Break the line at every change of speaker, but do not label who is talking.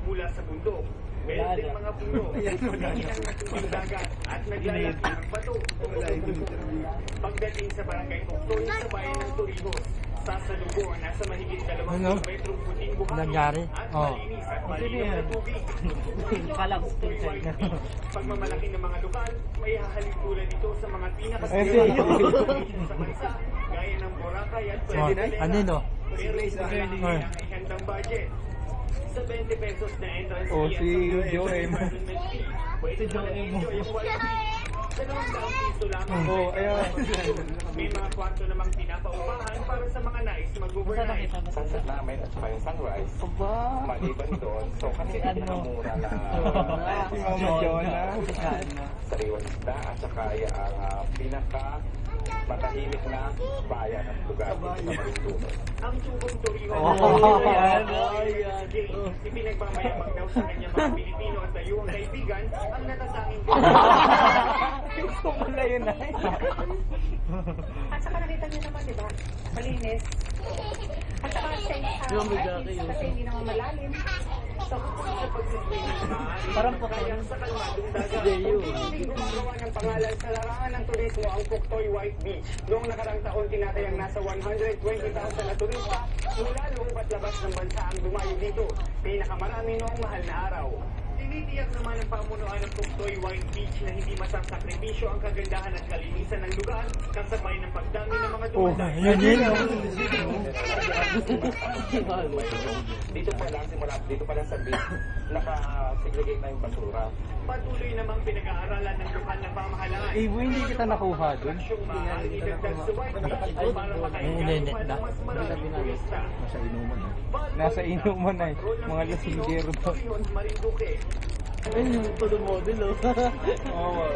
mula sa bundok. Meron din mga puno, pinginang ng tubig dagat at naglalaki ng bato. Pagdating sa barangay Puktoy sa bayan ng Torrijos, sasalubong nasa mahigit 2 kilometrong puting buhangin at malinis at malinaw na tubig. Pagmamalaki ng mga lugar, may hahalikulan ito sa mga pinakasaya sa bansa, gaya ng Boracay at Puerto. Pero isa lang ang ihandang budget. Sa 20 pesos na entrance fee at sa enrollment fee, pwede mo na enjoy ang wifi. 200 piso lamang. May mga kwarto namang pinapaupahan para sa mga nais mag-overnight.
Sunset namin at saka yung sunrise. Maliban doon, so kasi pinakamura na si Mama Jonah. Sariwang isda at saka ang pinaka matahimik na bayan ng lugar sa Marinduque.
Ang Tubong Torrijos. Ipinagmamayabang daw sa kanyang mga Pilipino at dayuhang kaibigan ang natatanging
Gusto mo na yun ay.
At saka nakita niyo naman, di ba? Malinis. At saka kasi hindi naman malalim.
sa bukod sa pagsiswimming maaari
Parang
kayang sa kalmadong dagat.
Deyo.
Gumagawa ng pangalan sa larangan ng turismo ang Puktoy White Beach. Noong nakarang taon tinatayang nasa 120,000 na turista mula loob at labas ng bansa ang dumayo dito. Pinakamarami noong mahal na araw. Tinitiyak naman ng pamunuan ng Puktoy White Beach na hindi masasakripisyo ang kagandahan at kalinisan ng lugar kasabay ng pagdami ng mga dumadayo.
Dito pa lang sa beach, naka-segregate na yung basura.
Patuloy namang pinag-aaralan ng lokal na pamahalaan.
Hindi kita nakuha dun.
Asyong maaaring idagdag sa White Beach para makainganyo pa ng mas maraming turista.
Nasa inuman ay mga lasinggero to.
Marinduque.
Ayun yung todo model, oh. Oo.